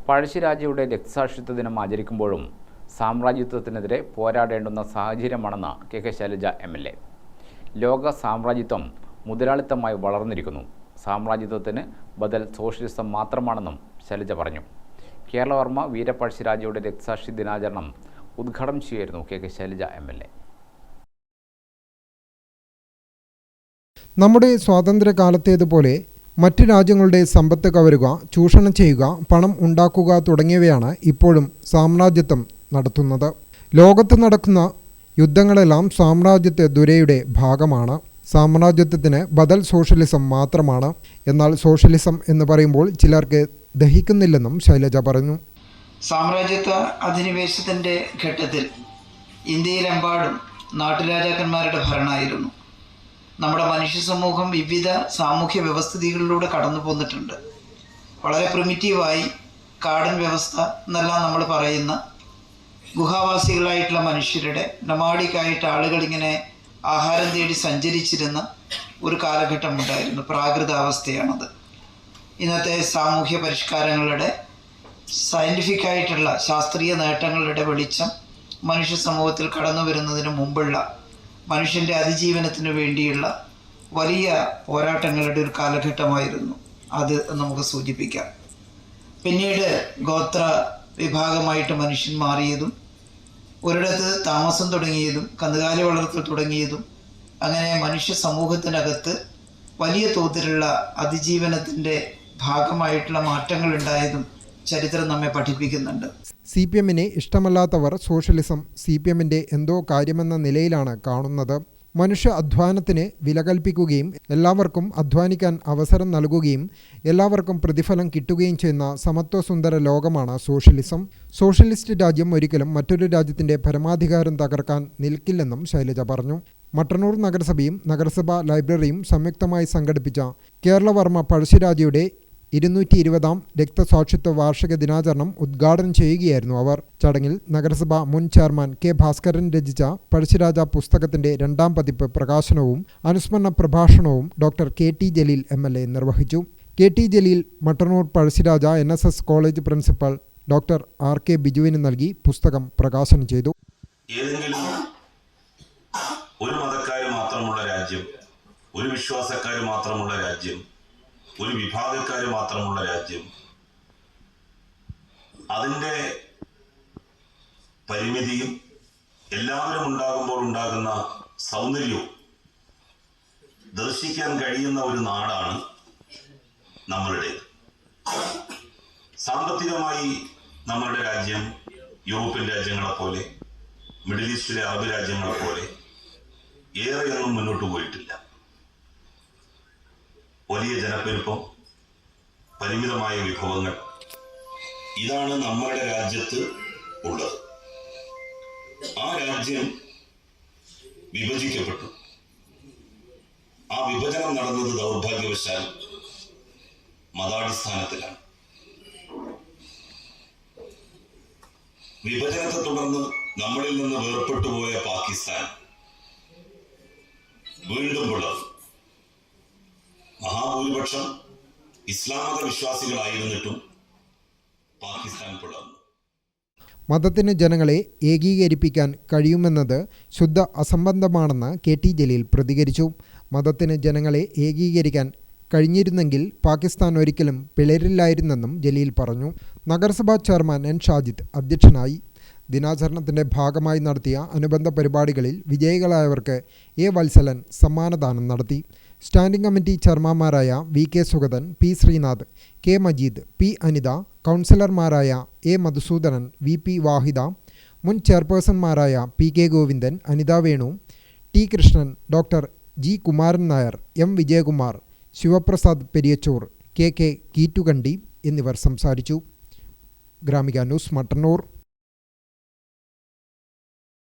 പഴശ്ശിരാജയുടെ രക്തസാക്ഷിത്വ ദിനം ആചരിക്കുമ്പോഴും സാമ്രാജ്യത്വത്തിനെതിരെ പോരാടേണ്ടുന്ന സാഹചര്യമാണെന്ന് K Shailaja MLA. ലോക സാമ്രാജ്യത്വം മുതലാളിത്തമായി വളർന്നിരിക്കുന്നു. സാമ്രാജ്യത്വത്തിന് ബദൽ സോഷ്യലിസം മാത്രമാണെന്നും ശൈലജ പറഞ്ഞു. കേരളവർമ്മ വീരപഴശ്ശിരാജയുടെ രക്തസാക്ഷി ദിനാചരണം ഉദ്ഘാടനം ചെയ്യുകയായിരുന്നു കെ ശൈലജ MLA. നമ്മുടെ സ്വാതന്ത്ര്യകാലത്തേതുപോലെ മറ്റ് രാജ്യങ്ങളുടെ സമ്പത്ത് കവരുക, ചൂഷണം ചെയ്യുക, പണം ഉണ്ടാക്കുക തുടങ്ങിയവയാണ് ഇപ്പോഴും സാമ്രാജ്യത്വം നടത്തുന്നത്. ലോകത്ത് നടക്കുന്ന യുദ്ധങ്ങളെല്ലാം സാമ്രാജ്യത്വ ദുരയുടെ ഭാഗമാണ്. സാമ്രാജ്യത്വത്തിന് ബദൽ സോഷ്യലിസം മാത്രമാണ്. എന്നാൽ സോഷ്യലിസം എന്ന് പറയുമ്പോൾ ചിലർക്ക് ദഹിക്കുന്നില്ലെന്നും ശൈലജ പറഞ്ഞു. സാമ്രാജ്യത്വ അധിനിവേശത്തിൻ്റെ ഘട്ടത്തിൽ ഇന്ത്യയിലെമ്പാടും നാട്ടുരാജാക്കന്മാരുടെ ഭരണമായിരുന്നു. നമ്മുടെ മനുഷ്യ സമൂഹം വിവിധ സാമൂഹ്യ വ്യവസ്ഥിതികളിലൂടെ കടന്നു പോന്നിട്ടുണ്ട്. വളരെ പ്രിമിറ്റീവായി കാടൻ വ്യവസ്ഥ എന്നെല്ലാം നമ്മൾ പറയുന്ന ഗുഹാവാസികളായിട്ടുള്ള മനുഷ്യരുടെ നൊമാഡിക്കായിട്ട് ആളുകളിങ്ങനെ ആഹാരം തേടി സഞ്ചരിച്ചിരുന്ന ഒരു കാലഘട്ടം ഉണ്ടായിരുന്നു. പ്രാകൃതാവസ്ഥയാണത്. ഇന്നത്തെ സാമൂഹ്യ പരിഷ്കാരങ്ങളുടെ സയൻറ്റിഫിക്കായിട്ടുള്ള ശാസ്ത്രീയ നേട്ടങ്ങളുടെ വെളിച്ചം മനുഷ്യ സമൂഹത്തിൽ കടന്നു വരുന്നതിന് മുമ്പുള്ള മനുഷ്യൻ്റെ അതിജീവനത്തിന് വേണ്ടിയുള്ള വലിയ പോരാട്ടങ്ങളുടെ ഒരു കാലഘട്ടമായിരുന്നു അത് നമുക്ക് സൂചിപ്പിക്കാം. പിന്നീട് ഗോത്ര വിഭാഗമായിട്ട് മനുഷ്യൻ മാറിയതും ഒരിടത്ത് താമസം തുടങ്ങിയതും കന്നുകാലി വളർത്തൽ തുടങ്ങിയതും അങ്ങനെ മനുഷ്യ സമൂഹത്തിനകത്ത് വലിയ തോതിലുള്ള അതിജീവനത്തിൻ്റെ ഭാഗമായിട്ടുള്ള മാറ്റങ്ങൾ ഉണ്ടായതും ചരിത്രം നമ്മെ പഠിപ്പിക്കുന്നുണ്ട്. CPMനെ ഇഷ്ടമല്ലാത്തവർ സോഷ്യലിസം CPMന്റെ എന്തോ കാര്യമെന്ന നിലയിലാണ് കാണുന്നത്. മനുഷ്യ അധ്വാനത്തിന് വില കൽപ്പിക്കുകയും എല്ലാവർക്കും അധ്വാനിക്കാൻ അവസരം നൽകുകയും എല്ലാവർക്കും പ്രതിഫലം കിട്ടുകയും ചെയ്യുന്ന സമത്വസുന്ദര ലോകമാണ് സോഷ്യലിസം. സോഷ്യലിസ്റ്റ് രാജ്യം ഒരിക്കലും മറ്റൊരു രാജ്യത്തിൻ്റെ പരമാധികാരം തകർക്കാൻ നിൽക്കില്ലെന്നും ശൈലജ പറഞ്ഞു. മട്ടന്നൂർ നഗരസഭയും നഗരസഭാ ലൈബ്രറിയും സംയുക്തമായി സംഘടിപ്പിച്ച കേരളവർമ്മ പഴശ്ശിരാജയുടെ 220ാം രക്തസാക്ഷിത്വ വാർഷിക ദിനാചരണം ഉദ്ഘാടനം ചെയ്യുകയായിരുന്നു അവർ. ചടങ്ങിൽ നഗരസഭ മുൻ ചെയർമാൻ കെ ഭാസ്കരൻ രചിച്ച പഴശ്ശിരാജ പുസ്തകത്തിന്റെ 2ാം പതിപ്പ് പ്രകാശനവും അനുസ്മരണ പ്രഭാഷണവും ഡോക്ടർ KT ജലീൽ MLA നിർവഹിച്ചു. KT Jaleel Mattannur Pazhassiraja NSS college principal doctor RK ബിജുവിന് നൽകി പുസ്തകം പ്രകാശനം ചെയ്തു. ഏതെങ്കിലും ഒരു മതക്കാർ മാത്രമുള്ള രാജ്യം, ഒരു വിശ്വാസക്കാർ മാത്രമുള്ള രാജ്യം, ഒരു വിഭാഗക്കാർ മാത്രമുള്ള രാജ്യം, അതിൻ്റെ പരിമിതിയും എല്ലാവരും ഉണ്ടാകുമ്പോൾ ഉണ്ടാകുന്ന സൗന്ദര്യവും ദർശിക്കാൻ കഴിയുന്ന ഒരു നാടാണ് നമ്മളുടേത്. സാമ്പത്തികമായി നമ്മളുടെ രാജ്യം യൂറോപ്യൻ രാജ്യങ്ങളെപ്പോലെ, മിഡിൽ ഈസ്റ്റിലെ അറബ് രാജ്യങ്ങളെപ്പോലെ ഏറെയൊന്നും മുന്നോട്ട് പോയിട്ടില്ല. വലിയ ജനപ്പെരുപ്പം, പരിമിതമായ വിഭവങ്ങൾ, ഇതാണ് നമ്മുടെ രാജ്യത്ത് ഉള്ളത്. ആ രാജ്യം വിഭജിക്കപ്പെട്ടു. ആ വിഭജനം നടന്നത് ദൗർഭാഗ്യവശാൽ മതാടിസ്ഥാനത്തിലാണ്. വിഭജനത്തെ തുടർന്ന് നമ്മളിൽ നിന്ന് വേർപെട്ടു പോയ പാകിസ്ഥാൻ വീണ്ടും പിളർന്നു. മഹാഭൂരിപക്ഷം ഇസ്ലാം മത വിശ്വാസികളായിരുന്നിട്ടും പാകിസ്ഥാൻ പിളർന്നു. മതത്തിന് ജനങ്ങളെ ഏകീകരിപ്പിക്കാൻ കഴിയുമെന്നത് ശുദ്ധ അസംബന്ധമാണെന്ന് KT ജലീൽ പ്രതികരിച്ചു. മതത്തിന് ജനങ്ങളെ ഏകീകരിക്കാൻ കഴിഞ്ഞിരുന്നെങ്കിൽ പാകിസ്ഥാൻ ഒരിക്കലും പിളരില്ലായിരുന്നെന്നും ജലീൽ പറഞ്ഞു. നഗരസഭാ ചെയർമാൻ N ഷാജിദ് അധ്യക്ഷനായി. ദിനാചരണത്തിൻ്റെ ഭാഗമായി നടത്തിയ അനുബന്ധ പരിപാടികളിൽ വിജയികളായവർക്ക് A വത്സലൻ സമ്മാനദാനം നടത്തി. സ്റ്റാൻഡിംഗ് കമ്മിറ്റി ചെയർമാൻമാരായ VK Sugathan, P Sreenath, K Majeed, P Anitha, കൗൺസിലർമാരായ A മധുസൂദനൻ, VP വാഹിദ, മുൻ ചെയർപേഴ്സൺമാരായ PK Govindan, Anitha Venu, T Krishnan, doctor G Kumaran Nair, M Vijayakumar, Sivaprasad Periyachoor, KK Keettukandi എന്നിവർ സംസാരിച്ചു. ഗ്രാമിക ന്യൂസ്, മട്ടന്നൂർ.